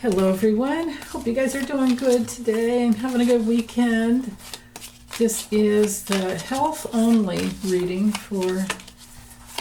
Hello everyone, hope you guys are doing good today and having a good weekend. This is the health only reading for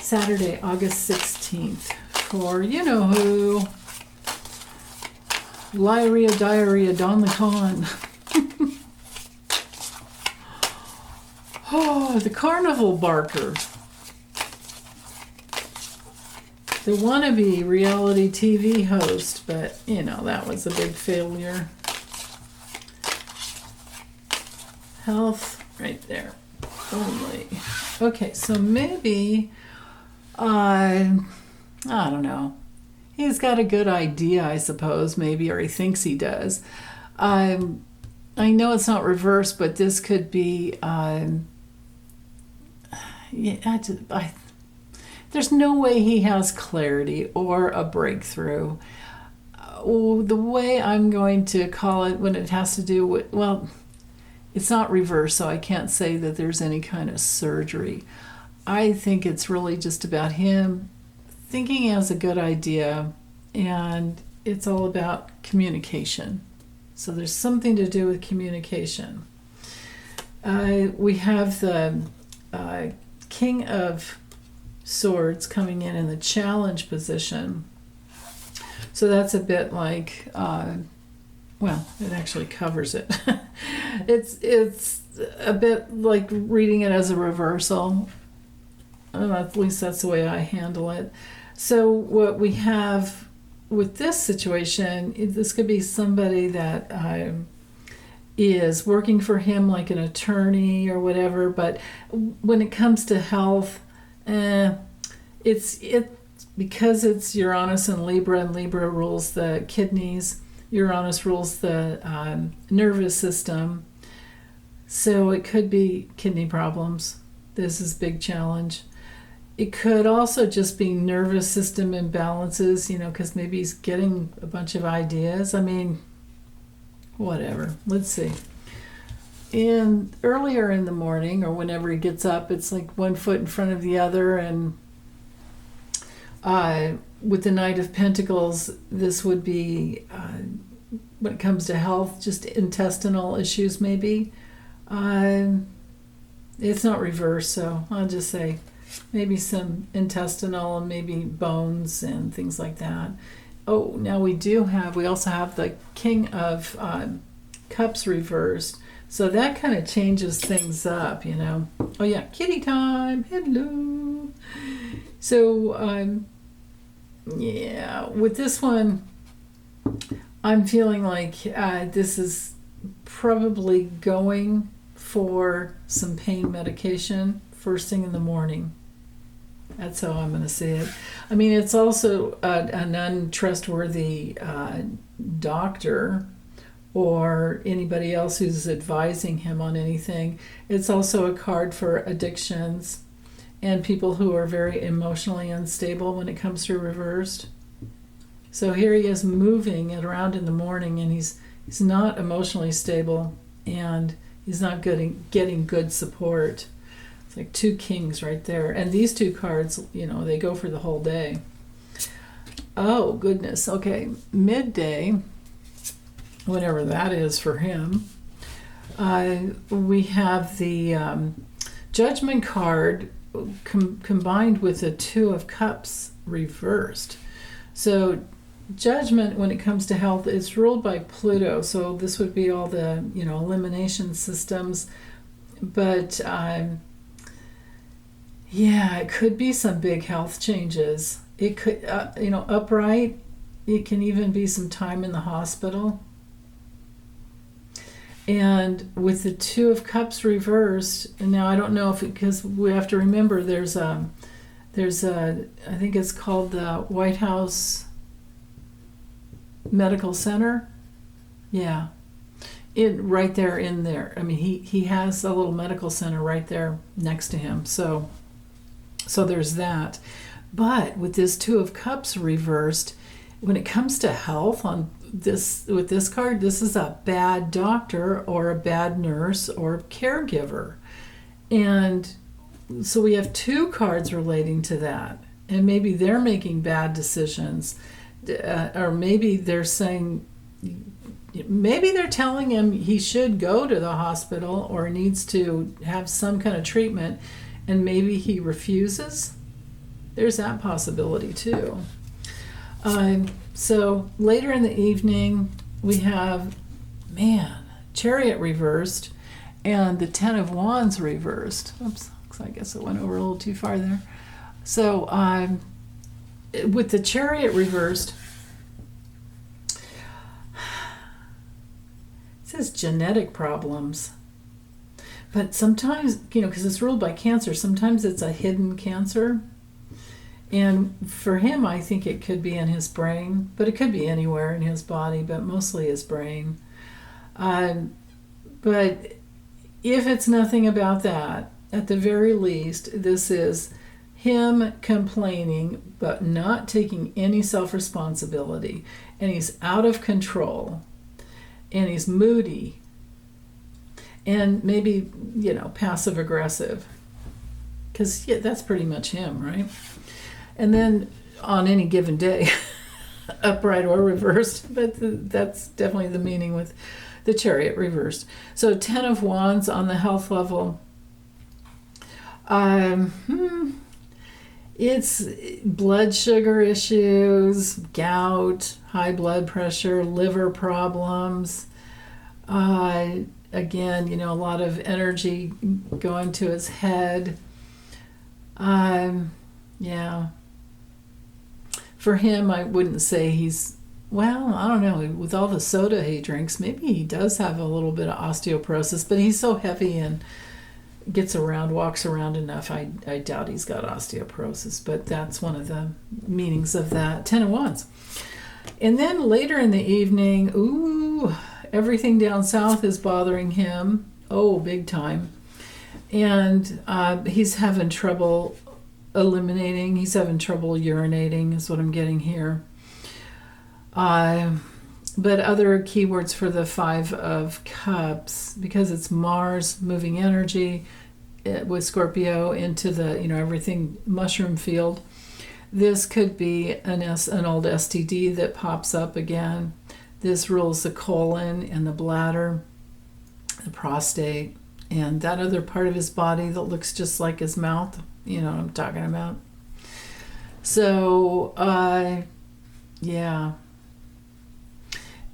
Saturday, August 16th for you know who. Lyria Diarrhea Don the Con. Oh, the carnival barker. The wannabe reality TV host, but you know, that was a big failure. Health, right there, only. Okay, so maybe, I don't know. He's got a good idea, I suppose, maybe, or he thinks he does. I know it's not reversed, but this could be, there's no way he has clarity or a breakthrough. The way I'm going to call it when it has to do with, well, it's not reversed, so I can't say that there's any kind of surgery. I think it's really just about him thinking he has a good idea, and it's all about communication. So there's something to do with communication. We have the King of Swords coming in the challenge position. So that's a bit like, well, it actually covers it. It's a bit like reading it as a reversal. At least that's the way I handle it. So what we have with this situation, this could be somebody that is working for him like an attorney or whatever, but when it comes to health, it's because it's Uranus and Libra rules the kidneys, Uranus rules the nervous system, so it could be kidney problems. This is a big challenge. It could also just be nervous system imbalances, you know, because maybe he's getting a bunch of ideas. I mean, whatever. Let's see. And earlier in the morning, or whenever he gets up, it's like one foot in front of the other. And with the Knight of Pentacles, this would be, when it comes to health, just intestinal issues maybe. It's not reversed, so I'll just say maybe some intestinal and maybe bones and things like that. Oh, now we also have the King of Cups reversed. So that kind of changes things up, you know. Oh yeah, kitty time, hello. So, yeah, with this one, I'm feeling like this is probably going for some pain medication first thing in the morning. That's how I'm going to see it. I mean, it's also an untrustworthy doctor or anybody else who's advising him on anything. It's also a card for addictions and people who are very emotionally unstable when it comes to reversed. So here he is moving it around in the morning, and he's not emotionally stable, and he's not getting good support. It's like two kings right there. And these two cards, you know, they go for the whole day. Oh, goodness. Okay, midday, whatever that is for him, we have the Judgment card combined with the Two of Cups reversed. So Judgment, when it comes to health, is ruled by Pluto. So this would be all the, you know, elimination systems. But yeah, it could be some big health changes. It could, you know, upright. It can even be some time in the hospital. And with the Two of Cups reversed, and now I don't know if because we have to remember there's a I think it's called the White House Medical Center. Yeah, right there in there. I mean, he has a little medical center right there next to him. So there's that. But with this Two of Cups reversed, when it comes to health with this card, this is a bad doctor or a bad nurse or caregiver. And so we have two cards relating to that. And maybe they're making bad decisions. Or maybe they're saying maybe they're telling him he should go to the hospital or needs to have some kind of treatment, and maybe he refuses. There's that possibility too. So later in the evening, we have, Chariot reversed and the Ten of Wands reversed. Oops, I guess I went over a little too far there. So with the Chariot reversed, it says genetic problems. But sometimes, because it's ruled by Cancer, sometimes it's a hidden cancer. And for him, I think it could be in his brain, but it could be anywhere in his body, but mostly his brain. But if it's nothing about that, at the very least, this is him complaining, but not taking any self-responsibility. And he's out of control. And he's moody. And maybe, passive aggressive. Because that's pretty much him, right? And then on any given day, upright or reversed, but that's definitely the meaning with the Chariot reversed. So 10 of Wands on the health level. It's blood sugar issues, gout, high blood pressure, liver problems. Again, a lot of energy going to his head. Yeah. For him, I wouldn't say he's, I don't know, with all the soda he drinks, maybe he does have a little bit of osteoporosis, but he's so heavy and walks around enough. I doubt he's got osteoporosis, but that's one of the meanings of that. 10 of Wands. And then later in the evening, everything down south is bothering him. Oh, big time. And he's having trouble eliminating. He's having trouble urinating is what I'm getting here. But other keywords for the 5 of Cups, because it's Mars moving energy with Scorpio into the, everything mushroom field. This could be an old STD that pops up again. This rules the colon and the bladder, the prostate, and that other part of his body that looks just like his mouth. You know what I'm talking about. So, yeah.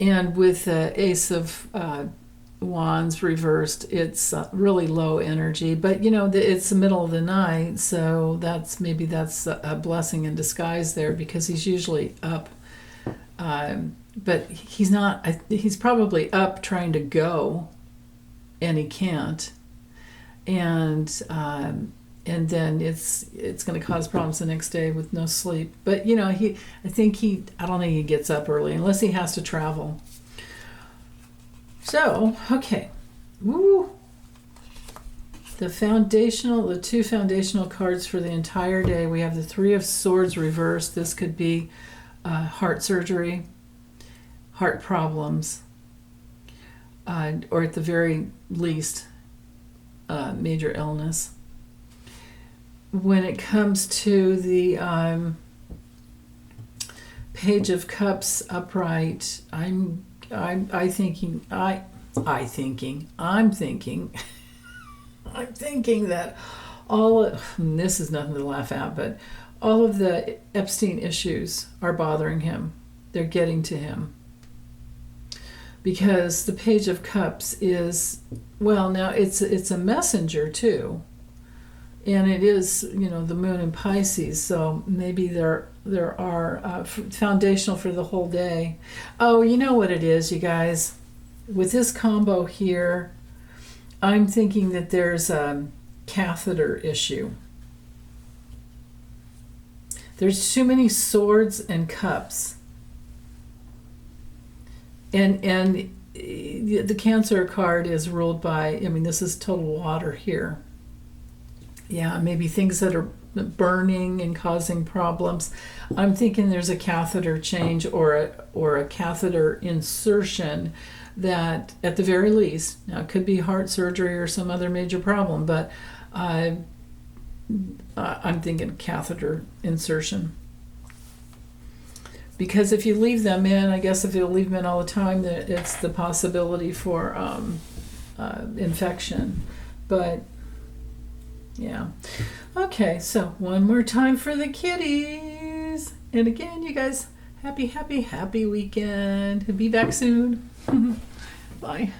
And with the Ace of Wands reversed, it's really low energy. But, it's the middle of the night, so that's a blessing in disguise there, because he's usually up. But he's not. He's probably up trying to go, and he can't. And then it's going to cause problems the next day with no sleep. But I don't think he gets up early unless he has to travel. So, okay. Woo. The two foundational cards for the entire day. We have the 3 of Swords reversed. This could be heart surgery, heart problems, or at the very least, major illness. When it comes to the Page of Cups upright, I'm thinking that this is nothing to laugh at, but all of the Epstein issues are bothering him. They're getting to him. Because the Page of Cups is, now it's a messenger too. And it is, the moon in Pisces, so maybe there are foundational for the whole day. Oh, you know what it is, you guys? With this combo here, I'm thinking that there's a catheter issue. There's too many swords and cups. And the Cancer card is ruled by, this is total water here. Yeah, maybe things that are burning and causing problems. I'm thinking there's a catheter change or a catheter insertion that, at the very least, now it could be heart surgery or some other major problem, but I'm thinking catheter insertion. because if you leave them in, I guess if you leave them in all the time, that it's the possibility for infection. But yeah. Okay, so one more time for the kitties. And again, you guys, happy weekend. Be back soon. Bye.